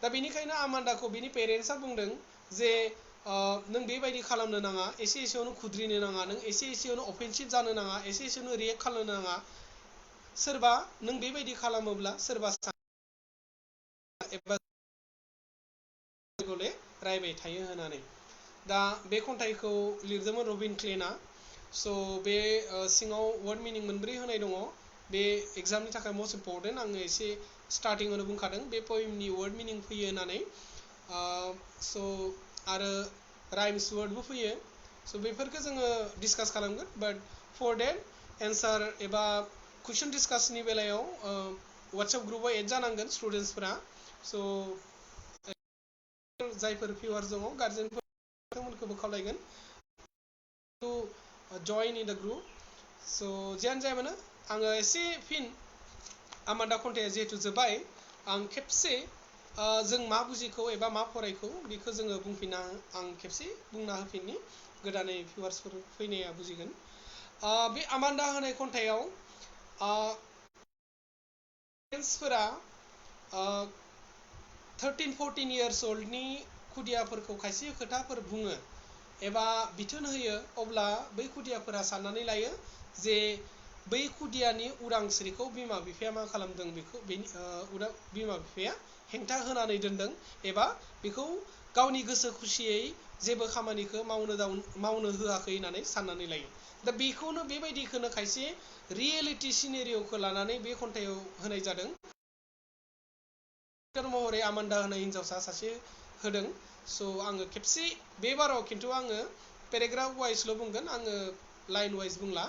S1: दा बेनिखायनो आमान्दाखौ बिनि पेरेन्ट्सआ बुंदों जे नों बेबायदि खालामनो नाङा एसेयावनो खुद्रिनो नाङा नों एसेयावनो अफेन्सिभ जानो नाङा एसेयावनो रिएक्ट खालामनो नाङा सोरबा नों बेबायदि खालामोब्ला सोरबा एबा गले रायबाय थायो होननानै दा बे खन्थाइखौ लिरदोंमोन रबिन क्लेना स' बे सिङाव वार्ड मिनिं मोनब्रै होनाय दङ बे एग्जामनि थाखाय मस्ट इम्परटेन्ट आङो एसे स्टार्टिंआवनो बुंखादों बे पएमनि वार्ड मिनिं फैयो होननानै स' आरो राइम्स वार्डबो फैयो स' बेफोरखौ जोङो डिसकास खालामगोन बाट फर देट एन्सार एबा कुइसन डिसकासनि बेलायाव वाट्सएप ग्रुपाव एड जानांगोन स्टुडेन्टसफोरा स' जायफोर भिउवार्स दङ गार्जेनफोर बिथांमोनखौबो खावलायगोन two join in the group स' जियानो जाया मानो आङो एसे फिन आमान्दा खन्थाइया जिहेतु जोब्बाय आं खेबसे जों मा बुजिखौ एबा मा फरायखौ बेखौ जोङो बुंफिनना आं खेबसे बुंना होफिननि गोदानै भिउवार्सफोर फैनाया बुजिगोन बे आमान्दा होनाय खन्थाइयाव पेरेन्ट्सफोरा 13-14 years oldनि खुदियाफोरखौ खायसे खोथाफोर बुङो एबा बिथोन होयो अब्ला बै खुदियाफोरा साननानै लायो जे बै खुदियानि उदांस्रिखौ बिमा बिफाया मा खालामदों बेखौ बिमा बिफाया हेंथा होनानै दोनदों एबा बेखौ गावनि गोसो खुसियै जेबो खामानिखौ मावनो होआखै होननानै साननानै लायो दा बेखौनो बेबायदिखौनो खायसे रियेलिटि सिनेरिय'खौ लानानै बे खन्थाइयाव होनाय जादों महरै आमान्दा होनाय हिन्जावसा सासे होदों स' आङो खेबसे बे बाराव खिन्थु आङो पेराग्राफ वाइसल' बुंगोन आङो लाइन वाइज बुंला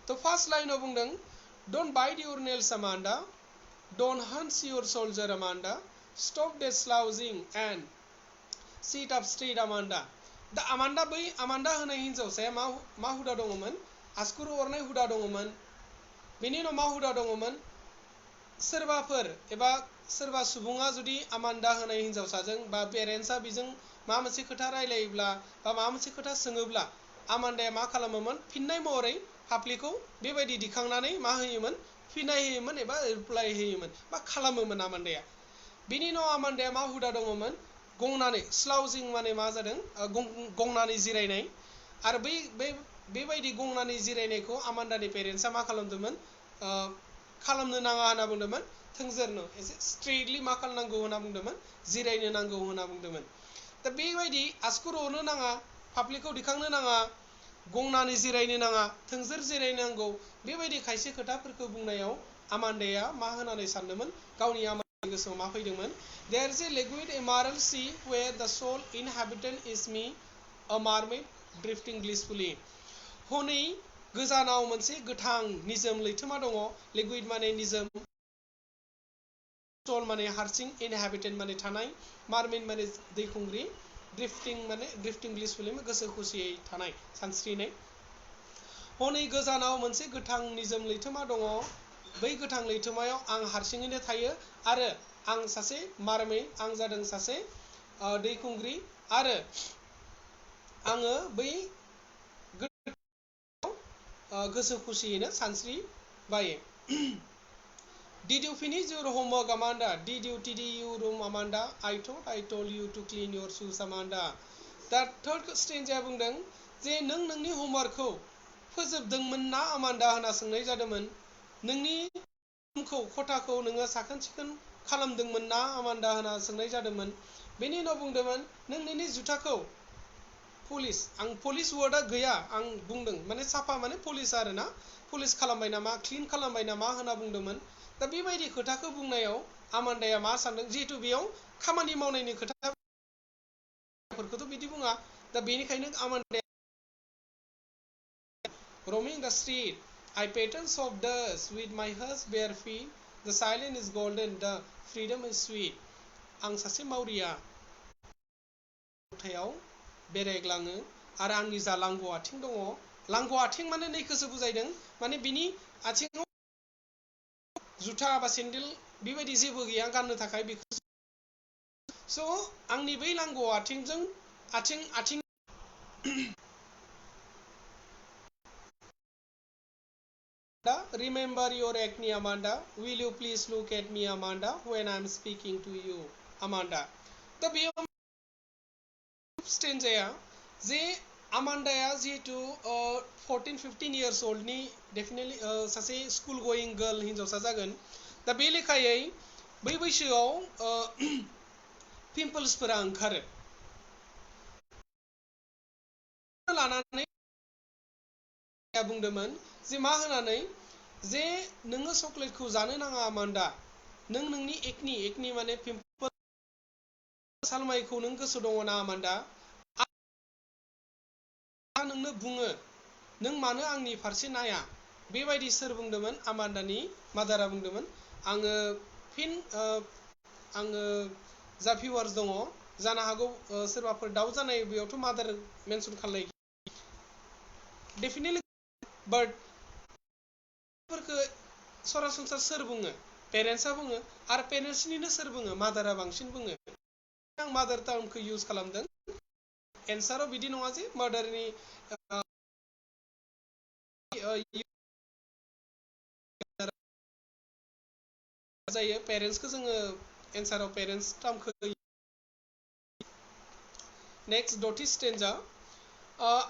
S1: थ' फार्स्ट लाइनाव बुंदों don't bite your nails Amanda don't hunch your shoulder Amanda stop that slouching and sit up straight Amanda दा आमान्दा होनाय हिनजावसाया मा हुदा दङमोन? आसुगुर अरनाय हुदा दङमोन। बेनि उनाव मा हुदा दङमोन? सोरबा सुबुङा जुदि आमान्दा होनाय हिनजावसाजों बा पेरेन्टसा बेजों माबा मोनसे खोथा रायलायोब्ला बा माबा मोनसे खोथा सोङोब्ला आमान्दाया मा खालामोमोन? फिननाय महरै फाफ्लिखौ बेबायदि दिखांनानै मा होयोमोन? फिननाय होयोमोन एबा रिप्लाय होयोमोन बा खालामोमोन आमान्दाया। बेनि उनाव आमान्दाया मा हुदा दङमोन? गंनानै स्लाउजिं माने मा जादों? गंनानै जिरायनाय। आरो बेबायदि गंनानै जिरायनायखौ आमान्दानि पेरेन्टसा मा खालामदोंमोन? खालामनो नाङा होनना बुंदोंमोन। थोंजोरनो एसे स्ट्रेटलि मा खालामनांगौ होनना बुंदोंमोन? जिरायनो नांगौ होनना बुंदोंमोन। दा बेबायदि आसुगुर अरनो नाङा, फाफ्लिखौ दिखांनो नाङा, गंनानै जिरायनो नाङा, थोंजोर जिरायनांगौ, बेबायदि खायसे खोथाफोरखौ बुंनायाव आमान्दाया मा होननानै सानदोंमोन? गावनि आमान्दानि गोसोआव मा फैदोंमोन? There is a liquid emerald sea where the sole inhabitant is me, a mermaid drifting blissfully. हनै गोजानाव मोनसे गोथां निजोम लैथोमा दङ। लिकुइड माने निजोम, सोल माने हारसिं, इनहेबिटेन्ट माने थानाय, मार्मेड माने दैखुंग्रि, ड्रिफ्टिं ब्लिसफुली गोसो खुसियै थानाय, सानस्रिनाय। हनै गोजानाव मोनसे गोथां निजोम लैथोमा दङ। बै गोथां लैथोमायाव आं हारसिङैनो थायो आरो आं सासे मार्मेड, आं जादों सासे दैखुंग्रि आरो आङो बै गोसो खुसियैनो सानस्रिबायो। Did you finish your homework, Amanda? Did you tidy your room, Amanda? I thought I told you to clean your shoes, Amanda. दा थर्ड स्ट्रेन्जआ बुंदों जे नों नोंनि होमवर्कखौ फोजोबदोंमोन ना आमान्दा होनना सोंनाय जादोंमोन। नोंनि रुमखौ, खथाखौ नोङो साखोन सिखोन खालामदोंमोन ना आमान्दा होनना सोंनाय जादोंमोन। बेनि उनाव बुंदोंमोन नों नोंनि जुथाखौ पलिश, आं पलिश वार्डआ गैया, आं बुंदों माने साफा माने पलिश आरो ना, पलिश खालामबाय नामा, क्लिन खालामबाय नामा होनना बुंदोंमोन। दा बेबायदि खोथाखौ बुंनायाव आमान्दाया मा सानदों? जिहेतु बेयाव खामानि मावनायनि खोथाफोरखौथ' बिदि बुङा। दा बेनिखायनो आमान्दाया roaming the street, I pattern soft dust with my hush bare feet. The silence is golden, the freedom is sweet. आं सासे मावरिया खथायाव बेरायग्लाङो आरो आंनि जा लांग' आथिं दङ। लांग' आथिं माने नैखौसो बुजायदों, माने बिनि आथिङाव जुथा बा सेन्देल बेबायदि जेबो गैया गाननो थाखाय। बेखौ स' आंनि बै लांग' आथिंजों आथिं Remember your acne, Amanda. Will you please look at me, Amanda, when I'm speaking to you, Amanda. दा बेयाव स्ट्रेन्जआ जे आमान्दाया जिहेतु 14-15 इयार्स ओल्डनि डेफिनेटलि सासे स्कुल गोयिं गार्ल हिनजावसा जागोन। दा बे लेखायै बै बैसोआव पिम्पल्सफोरा ओंखारो लानानै बुंदोंमोन जे मा होनानै जे नोङो चकलेटखौ जानो नाङा आमान्दा, नों नोंनि एकनि माने पिम्पल सालमायखौ नों गोसो दङ ना आमान्दा? आं नोंनो बुङो नों मानो आंनि फारसे नाया? बेबायदि सोर बुंदोंमोन? आमान्दानि मादारा बुंदोंमोन। आङो जा भिउवार्स दङ जानो हागौ सोरबाफोर दाउट जानाय, बेयावथ' मादार मेनसन खालामनाय डेफिनेटलि, बाट फोरखौ सरासनस्रा सोर बुङो? पेरेन्टसा बुङो। आरो पेरेन्टसनिनो सोर बुङो? मादारा बांसिन बुङो। आं मादार टार्मखौ इउज खालामदों। एन्साराव बिदि नङा जे मादारनि जायो, पेरेन्टसखौ जोङो एन्साराव पेरेन्टस टार्मखौ next ditty stanza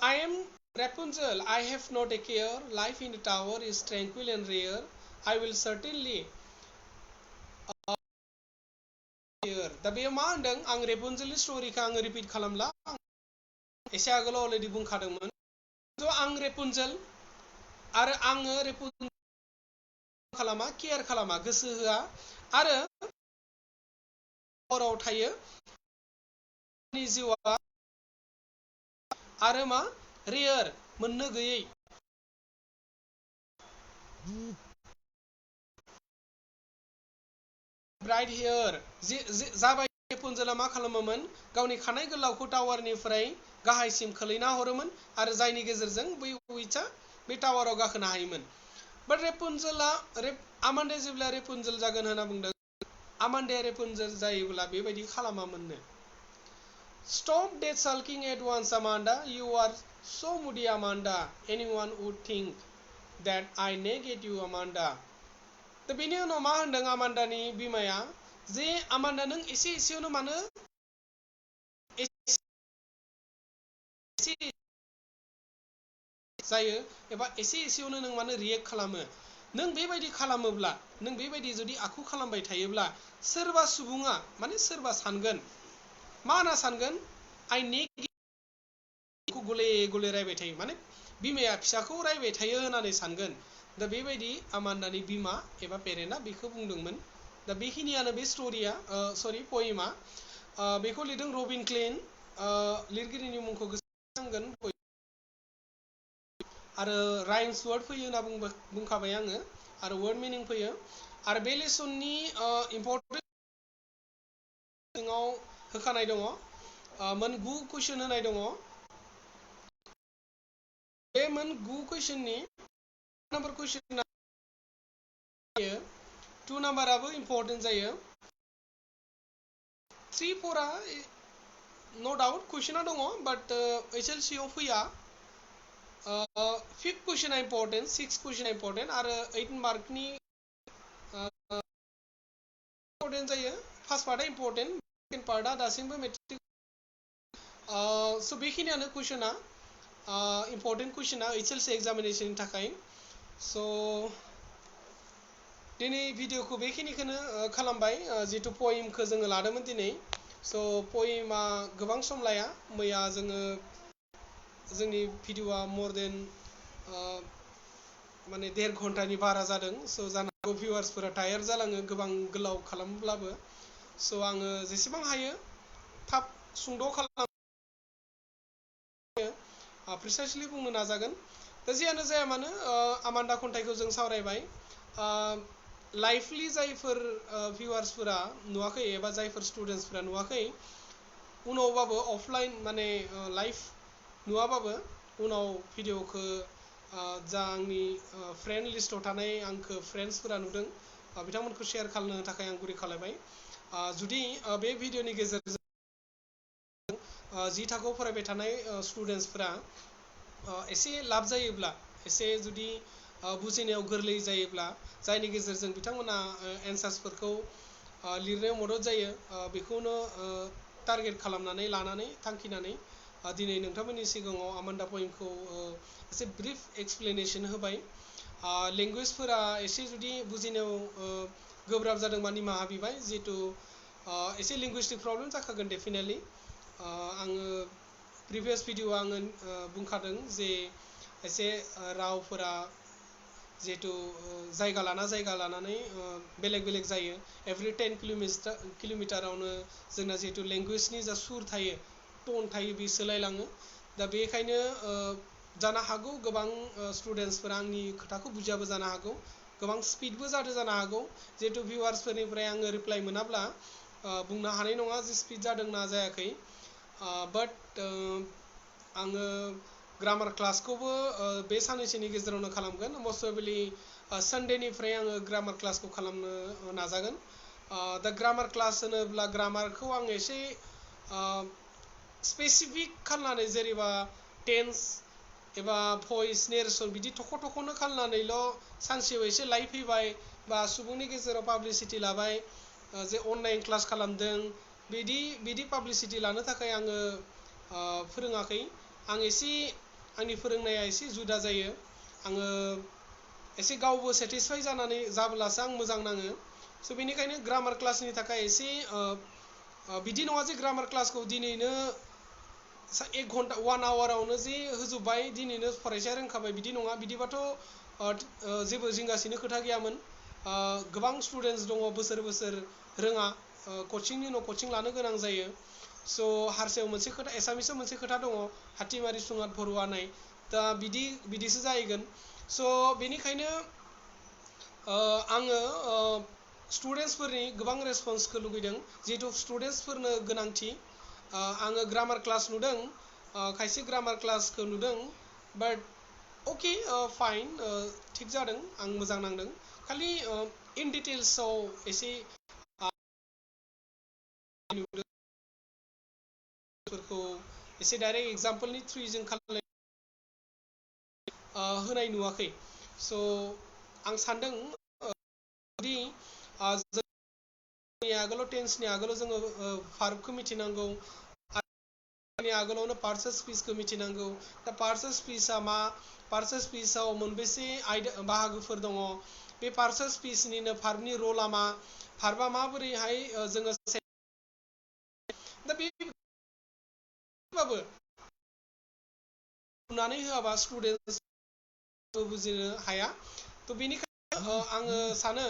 S1: I am Rapunzel, I have not a care, life in the tower is tranquil and rare, I will certainly here. दा बेयाव मा होनदों? आं रेपुनजेलनि स्ट'रिखौ आङो रिपिट खालामला, एसे आगोलाव अलरेडि बुंखादोंमोन। थ' आं रेपुनजेल आरो आङो रेपुनजेल खालामा, केयार खालामा, गोसो होआ आरो हराव थायो जिउआ आरो मा रेयर मोननो गैयै ब्राइट हेयर जाबाय रेपुनजेला मा खालामोमोन? गावनि खानाय गोलावखौ टावारनिफ्राय गाहायसिम खोलैना हरोमोन आरो जायनि गेजेरजों बै विचआ बे टावाराव गाखोनो हायोमोन। बाट रेपुनजेलआ आमान्दाया जेब्ला रेपुनजेल जागोन होनना बुंदों, आमान्दाया रेपुनजेल जायोब्ला बेबायदि खालामामोननो। Stop that sulking at once, Amanda. You are so moody, Amanda. Anyone would think that I negate you, Amanda. दा बेनि उनाव मा होनदों आमान्दानि बिमाया, जे आमान्दा नों एसे एसेयावनो मानो एसे जायो एबा एसे एसेयावनो नों मानो रियेक्ट खालामो। नों बेबायदि खालामोब्ला, नों बेबायदि जुदि आखु खालामबाय थायोब्ला सोरबा सुबुङा माने सोरबा सानगोन, मा होनना सानगोन, आइ नेगेटिव गले गले रायबाय थायो, माने बिमाया फिसाखौ रायबाय थायो होननानै सानगोन। दा बेबायदि आमान्दानि बिमा एबा पेरेन्टआ बेखौ बुंदोंमोन। दा बेखिनियानो बे स्ट'रिया, पयेमा। बेखौ लिरदों रबिन क्लेन। लिरगिरिनि मुंखौ गोसोखांगोन आरो राइम्स वर्ड फैयो होनना बुंखाबाय आङो, आरो वर्ड मिनिं फैयो। आरो बे लेसननि इम्पर्टेन्ट सिङाव होखानाय दङ, मोन 9 कुइसन होनाय दङ। बे मोन 9 कुइसननि नाम्बार कुइसना 2 नाम्बाराबो इम्पर्टेन्ट जायो। 3, 4आ नो डाउट कुइसना दङ, बाट HLC आव फैया। 5th कुइसना इम्पर्टेन्ट, 6th कुइसना इम्पर्टेन्ट, आरो 8 मार्कनि इम्पर्टेन्ट जायो। फार्स्ट पार्टआ इम्पर्टेन्ट, सेकेन्ड पार्टआ दासिमबो मेट्रिक। स' बेखिनियानो कुइसना, इम्पर्टेन्ट कुइसना HLC एग्जामिनेशननि थाखाय। स' दिनै भिडिअखौ बेखिनिखौनो खालामबाय, जितु पयेमखौ जोङो लादोंमोन दिनै। स' पयेमा गोबां सम लाया। मैया जोंनि भिडिअआ मोर देन माने 1.5 घन्टानि बारा जादों। स' जानो हागौ भिउवार्सफोरा टायार्ड जालाङो गोबां गोलाव खालामब्लाबो। स' आङो जेसेबां हायो थाब सुंद' प्रिसाइसलि बुंनो नाजागोन। दा जियानो जाया मानो, आमान्दा खन्थाइखौ जों सावरायबाय। लाइभलि जायफोर भिउवार्सफोरा नुवाखै एबा जायफोर स्टुडेन्टसफोरा नुवाखै, उनावबाबो अफलाइन माने लाइभ नुवाबाबो उनाव भिडिअखौ जा आंनि फ्रेन्ड लिस्टआव थानाय आंखौ फ्रेन्ड्सफोरा नुदों, बिथांमोनखौ शेयार खालामनो थाखाय आं गुरै खालामबाय। जुदि बे भिडिअनि गेजेरजों 10 थाखोआव फरायबाय थानाय स्टुडेन्टसफोरा एसे लाब जायोब्ला, एसे जुदि बुजिनायाव गोरलै जायोब्ला, जायनि गेजेरजों बिथांमोना एन्सार्सफोरखौ लिरनायाव मदद जायो, बेखौनो टारगेट खालामनानै लानानै थांखिनानै दिनै नोंथांमोननि सिगाङाव आमान्दा पयेमखौ एसे ब्रिफ एक्सप्लेनेसन होबाय। लेंगुवेजफोरा एसे जुदि बुजिनायाव गोब्राब जादोंबा निमाहा बिबाय, जिहेतु एसे लिंगुइस्टिक प्रब्लेम जाखागोन डेफिनेटलि। आङो प्रिभियास भिडिअ आङो बुंखादों जे एसे रावफोरा जिहेतु जायगा लाना जायगा लानानै बेलेग बेलेग जायो। एभ्रि 10 किल'मिटारावनो जोंना जिहेतु लेंगुवेजनि जा सुर थायो, टन थायो, बे सोलायलाङो। दा बेखायनो जानो हागौ गोबां स्टुडेन्टसफोरा आंनि खोथाखौ बुजियाबो जानो हागौ, गोबां स्पिडबो जानो हागौ। जिहेतु भिउवार्सफोरनिफ्राय आङो रिप्लाइ मोनाब्ला बुंनो हानाय नङा जे स्पिड जादों ना जायाखै। बाट आङो ग्रामार क्लासखौबो बे साननैसोनि गेजेरावनो खालामगोन। मस्ट प्रबेबलि सानडेनिफ्राय आङो ग्रामार क्लासखौ खालामनो नाजागोन। दा ग्रामार क्लास होनोब्ला ग्रामारखौ आं एसे स्पेसिफिक खालामनानै, जेनेबा टेन्स एबा भइस नेरेसन बिदि थख' थख'नो खालामनानैल' सानसेयाव एसे लाइभ फैबाय बा सुबुंनि गेजेराव पाब्लिसिटि लाबाय जे अनलाइन क्लास खालामदों, बिदि पाब्लिसिटि लानो थाखाय आङो फोरोङाखै। आं एसे आंनि फोरोंनाया एसे जुदा जायो। आङो एसे गावबो सेटिसफाइ जाब्लासो आं मोजां नाङो। स' बेनिखायनो ग्रामार क्लासनि थाखाय एसे बिदि नङा जे ग्रामार क्लासखौ दिनैनो 1 घन्टा 1 आवारावनो जे होजोब्बाय, दिनैनो फरायसाया रोंखाबाय, बिदि नङा। बिदिबाथ' जेबो जिंगासिनो खोथा गैयामोन। गोबां स्टुडेन्टस दङ बोसोर बोसोर रोङा, कचिंनि उनाव कचिं लानो गोनां जायो। स' हारसायाव मोनसे खोथा, एसामिसाव मोनसे खोथा दङ, हाथिमारि सुङात भरुवा होननाय। दा बिदिसो जाहैगोन। स' बेनिखायनो आङो स्टुडेन्टसफोरनि गोबां रेसपन्सखौ लुगैदों, जिहेतु स्टुडेन्टसफोरनो गोनांथि। आङो ग्रामार क्लास नुदों, खायसे ग्रामार क्लासखौ नुदों बाट अके फाइन थिग जादों आं मोजां नांदों खालि इन डिटेल्सआव एसे नुदोंफोरखौ एसे डाइरेक्ट एग्जाम्पलनि थ्रुयै जों होनाय नुवाखै स' आं सानदों दि जोंनि आगोलाव टेन्सनि आगोलाव जोङो भार्बखौ मिथिनांगौ आरो आगोलावनो पार्टस स्पिचखौ मिथिनांगौ दा पार्टस स्पिचआ मा पार्टस स्पिचआव मोनबेसे बाहागोफोर दङ बे पार्टस स्पिचनिनो भार्बनि रला मा भार्बा माबोरैहाय जोङो दा बेबाबो बुंनानै होआबा स्टुडेन्टस बुजिनो हाया थ' बेनिखायनो आङो सानो